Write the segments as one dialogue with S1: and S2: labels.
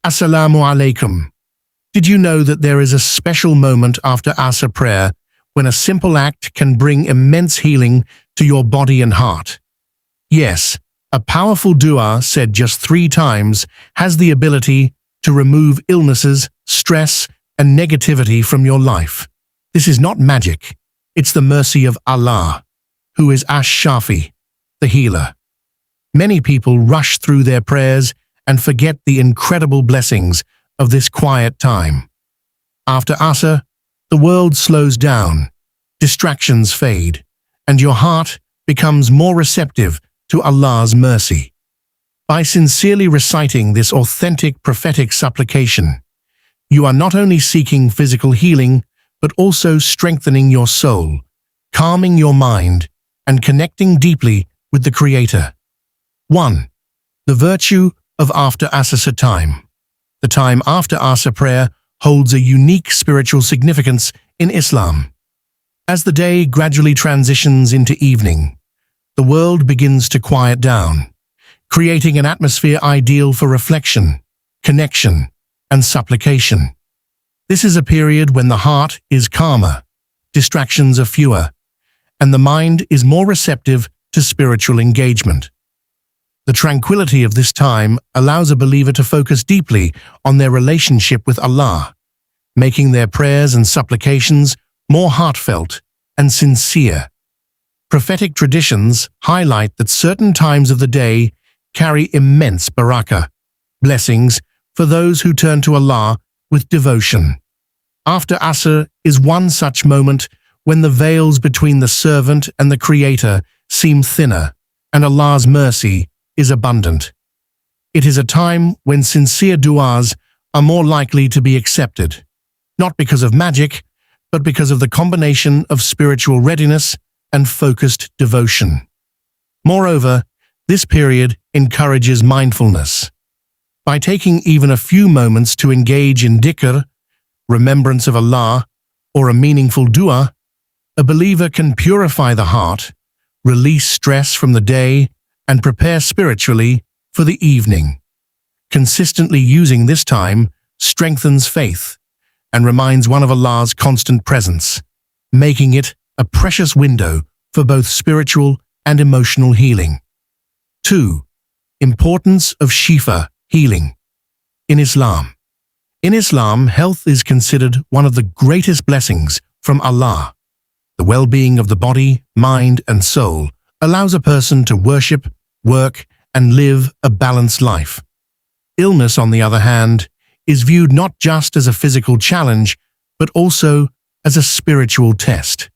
S1: Assalamu alaikum. Did you know that there is a special moment after Asr prayer when a simple act can bring immense healing to your body and heart? Yes, a powerful dua said just 3 times has the ability to remove illnesses, stress, and negativity from your life. This is not magic. It's the mercy of Allah, who is Ash-Shaafi, the healer. Many people rush through their prayers and forget the incredible blessings of this quiet time. After Asr, the world slows down, distractions fade, and your heart becomes more receptive to Allah's mercy. By sincerely reciting this authentic prophetic supplication, you are not only seeking physical healing, but also strengthening your soul, calming your mind, and connecting deeply with the Creator. 1. The virtue of after Asr time. The time after Asr prayer holds a unique spiritual significance in Islam. As the day gradually transitions into evening, the world begins to quiet down, creating an atmosphere ideal for reflection, connection, and supplication. This is a period when the heart is calmer, distractions are fewer, and the mind is more receptive to spiritual engagement. The tranquility of this time allows a believer to focus deeply on their relationship with Allah, making their prayers and supplications more heartfelt and sincere. Prophetic traditions highlight that certain times of the day carry immense barakah, blessings for those who turn to Allah with devotion. After Asr is one such moment when the veils between the servant and the Creator seem thinner and Allah's mercy is abundant. It is a time when sincere du'as are more likely to be accepted, not because of magic, but because of the combination of spiritual readiness and focused devotion. Moreover, this period encourages mindfulness. By taking even a few moments to engage in dhikr, remembrance of Allah, or a meaningful dua, a believer can purify the heart, release stress from the day, and prepare spiritually for the evening. Consistently using this time strengthens faith and reminds one of Allah's constant presence, making it a precious window for both spiritual and emotional healing. 2. Importance of shifa, healing. In Islam, health is considered one of the greatest blessings from Allah. The well-being of the body, mind, and soul allows a person to worship, work, and live a balanced life. Illness, on the other hand, is viewed not just as a physical challenge, but also as a spiritual test.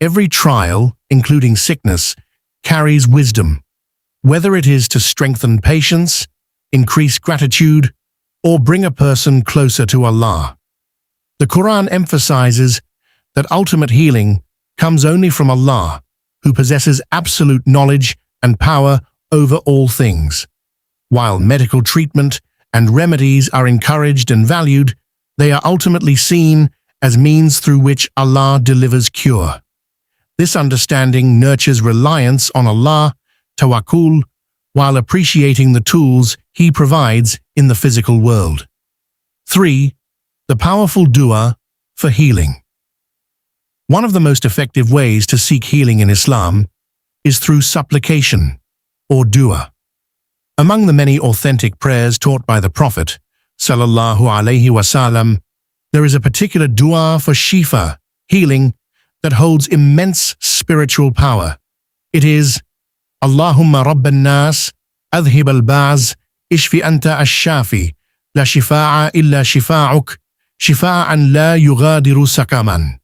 S1: Every trial, including sickness, carries wisdom, whether it is to strengthen patience, increase gratitude, or bring a person closer to Allah. The Quran emphasizes that ultimate healing comes only from Allah, who possesses absolute knowledge and power over all things. While medical treatment and remedies are encouraged and valued, they are ultimately seen as means through which Allah delivers cure. This understanding nurtures reliance on Allah, tawakkul, while appreciating the tools He provides in the physical world. 3. The powerful dua for healing. One of the most effective ways to seek healing in Islam is through supplication, or dua. Among the many authentic prayers taught by the Prophet, sallallahu alaihi wasallam, there is a particular dua for shifa, healing, that holds immense spiritual power. It is, Allahumma rabban nas, adhib al-ba'z, ishfi anta Ash-Shaafi, la shifa'a illa shifa'uk, shifa'an la yughadiru saqaman.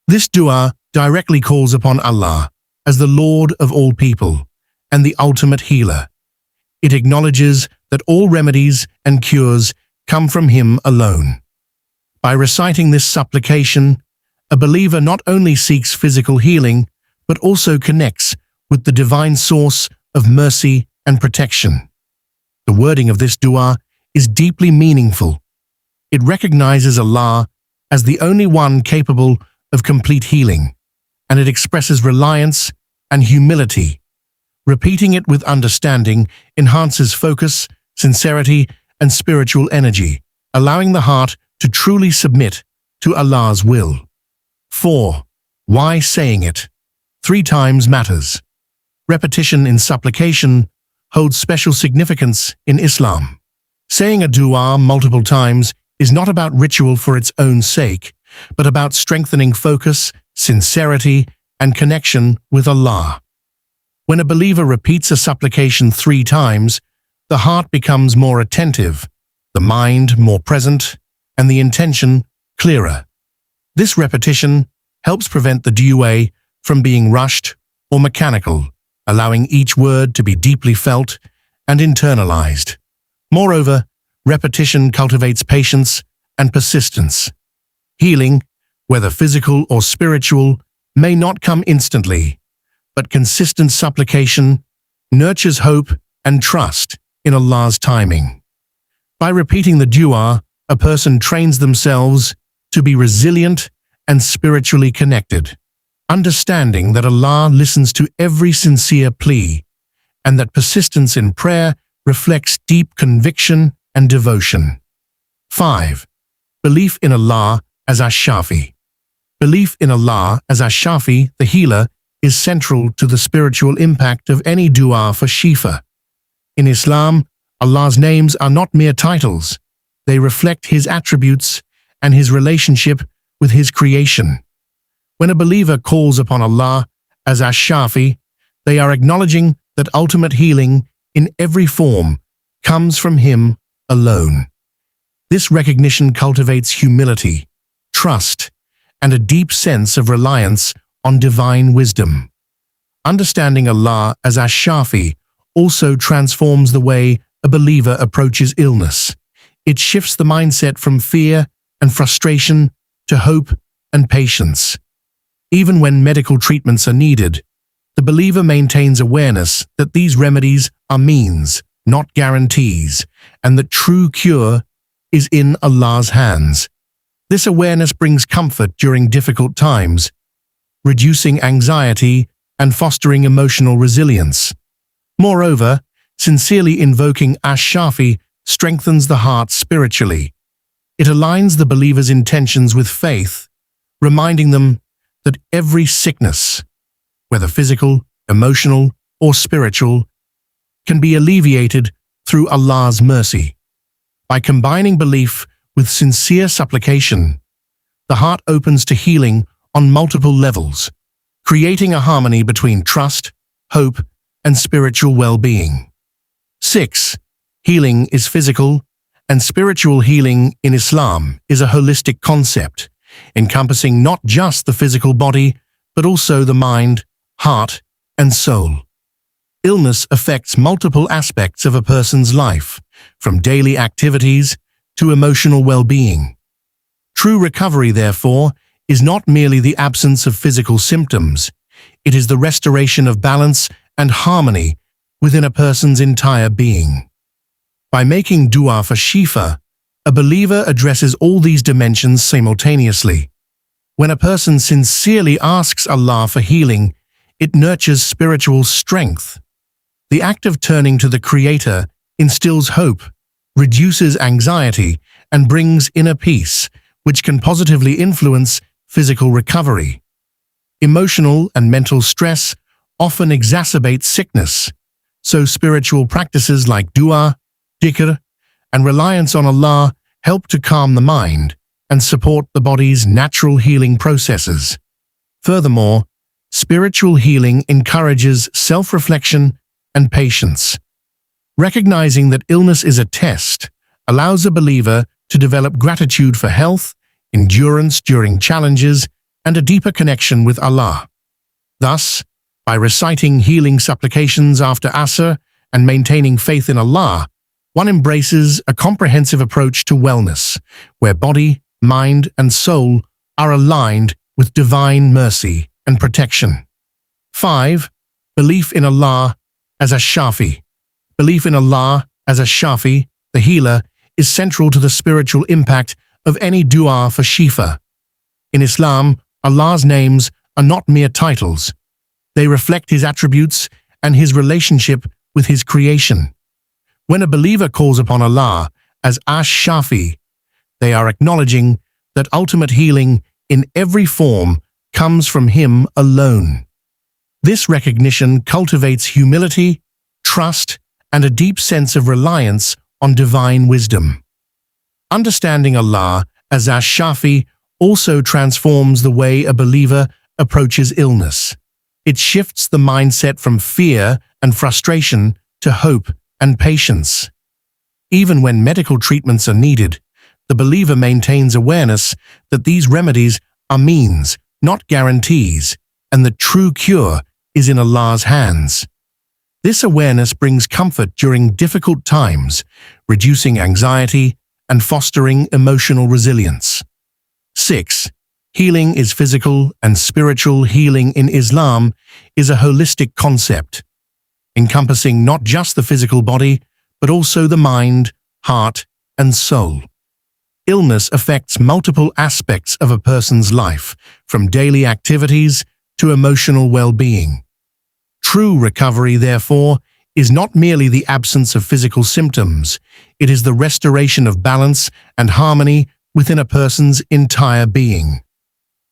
S1: This dua directly calls upon Allah as the Lord of all people and the ultimate healer. It acknowledges that all remedies and cures come from Him alone. By reciting this supplication, a believer not only seeks physical healing, but also connects with the divine source of mercy and protection. The wording of this dua is deeply meaningful. It recognizes Allah as the only one capable of complete healing, and it expresses reliance and humility. Repeating it with understanding enhances focus, sincerity, and spiritual energy, allowing the heart to truly submit to Allah's will. 4. Why saying it 3 times matters. Repetition in supplication holds special significance in Islam. Saying a dua multiple times is not about ritual for its own sake, but about strengthening focus, sincerity, and connection with Allah. When a believer repeats a supplication 3 times, the heart becomes more attentive, the mind more present, and the intention clearer. This repetition helps prevent the dua from being rushed or mechanical, allowing each word to be deeply felt and internalized. Moreover, repetition cultivates patience and persistence. Healing, whether physical or spiritual, may not come instantly, but consistent supplication nurtures hope and trust in Allah's timing. By repeating the dua, a person trains themselves to be resilient and spiritually connected, understanding that Allah listens to every sincere plea and that persistence in prayer reflects deep conviction and devotion. 5. Belief in Allah as Ash-Shaafi. Belief in Allah as Ash-Shaafi, the healer, is central to the spiritual impact of any dua for shifa. In Islam, Allah's names are not mere titles. They reflect His attributes and His relationship with His creation. When a believer calls upon Allah as Ash-Shaafi, they are acknowledging that ultimate healing in every form comes from Him alone. This recognition cultivates humility, trust, and a deep sense of reliance on divine wisdom. Understanding Allah as Ash-Shaafi also transforms the way a believer approaches illness. It shifts the mindset from fear and frustration to hope and patience. Even when medical treatments are needed, the believer maintains awareness that these remedies are means, not guarantees, and that true cure is in Allah's hands. This awareness brings comfort during difficult times, reducing anxiety and fostering emotional resilience. Moreover, sincerely invoking Ash-Shaafi strengthens the heart spiritually. It aligns the believer's intentions with faith, reminding them that every sickness, whether physical, emotional, or spiritual, can be alleviated through Allah's mercy. By combining belief with sincere supplication, the heart opens to healing on multiple levels, creating a harmony between trust, hope, and spiritual well-being. 6. Healing is physical, and spiritual healing in Islam is a holistic concept, encompassing not just the physical body, but also the mind, heart, and soul. Illness affects multiple aspects of a person's life, from daily activities to emotional well-being. True recovery, therefore, is not merely the absence of physical symptoms. It is the restoration of balance and harmony within a person's entire being. By making dua for shifa, a believer addresses all these dimensions simultaneously. When a person sincerely asks Allah for healing, it nurtures spiritual strength. The act of turning to the Creator instills hope, reduces anxiety, and brings inner peace, which can positively influence physical recovery. Emotional and mental stress often exacerbate sickness, so spiritual practices like dua, dhikr, and reliance on Allah help to calm the mind and support the body's natural healing processes. Furthermore, spiritual healing encourages self-reflection and patience. Recognizing that illness is a test allows a believer to develop gratitude for health, endurance during challenges, and a deeper connection with Allah. Thus, by reciting healing supplications after Asr and maintaining faith in Allah, one embraces a comprehensive approach to wellness, where body, mind, and soul are aligned with divine mercy and protection. 5. Belief in Allah as Ash-Shaafi. Belief in Allah as Ash-Shaafi, the healer, is central to the spiritual impact of any dua for shifa. In Islam, Allah's names are not mere titles. They reflect His attributes and His relationship with His creation. When a believer calls upon Allah as Ash-Shaafi. They are acknowledging that ultimate healing in every form comes from Him alone. This recognition cultivates humility, trust, and a deep sense of reliance on divine wisdom. Understanding Allah as Ash-Shaafi also transforms the way a believer approaches illness. It shifts the mindset from fear and frustration to hope and patience. Even when medical treatments are needed, the believer maintains awareness that these remedies are means, not guarantees, and the true cure is in Allah's hands. This awareness brings comfort during difficult times, reducing anxiety and fostering emotional resilience. 6. Healing is physical, and spiritual healing in Islam is a holistic concept, encompassing not just the physical body, but also the mind, heart, and soul. Illness affects multiple aspects of a person's life, from daily activities to emotional well-being. True recovery, therefore, is not merely the absence of physical symptoms, it is the restoration of balance and harmony within a person's entire being.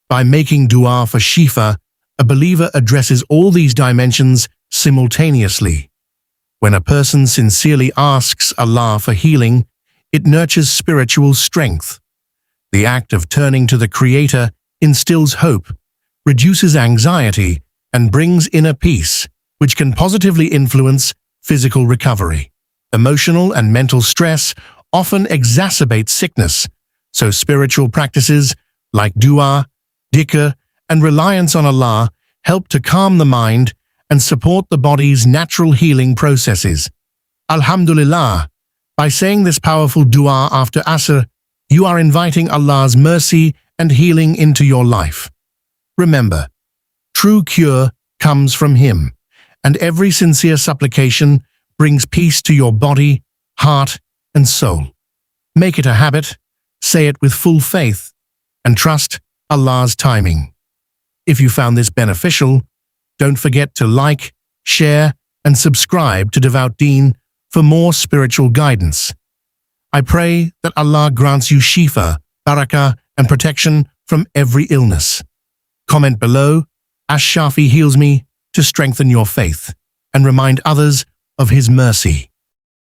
S1: By making dua for shifa, a believer addresses all these dimensions simultaneously. When a person sincerely asks Allah for healing, it nurtures spiritual strength. The act of turning to the Creator instills hope, reduces anxiety, and brings inner peace, which can positively influence physical recovery. Emotional and mental stress often exacerbate sickness, so spiritual practices like dua, dhikr, and reliance on Allah help to calm the mind and support the body's natural healing processes. Alhamdulillah, by saying this powerful dua after Asr, you are inviting Allah's mercy and healing into your life. Remember, true cure comes from Him, and every sincere supplication brings peace to your body, heart, and soul. Make it a habit, say it with full faith, and trust Allah's timing. If you found this beneficial, don't forget to like, share, and subscribe to Devout Deen for more spiritual guidance. I pray that Allah grants you shifa, barakah, and protection from every illness. Comment below, Ash-Shaafi heals me, to strengthen your faith and remind others of His mercy.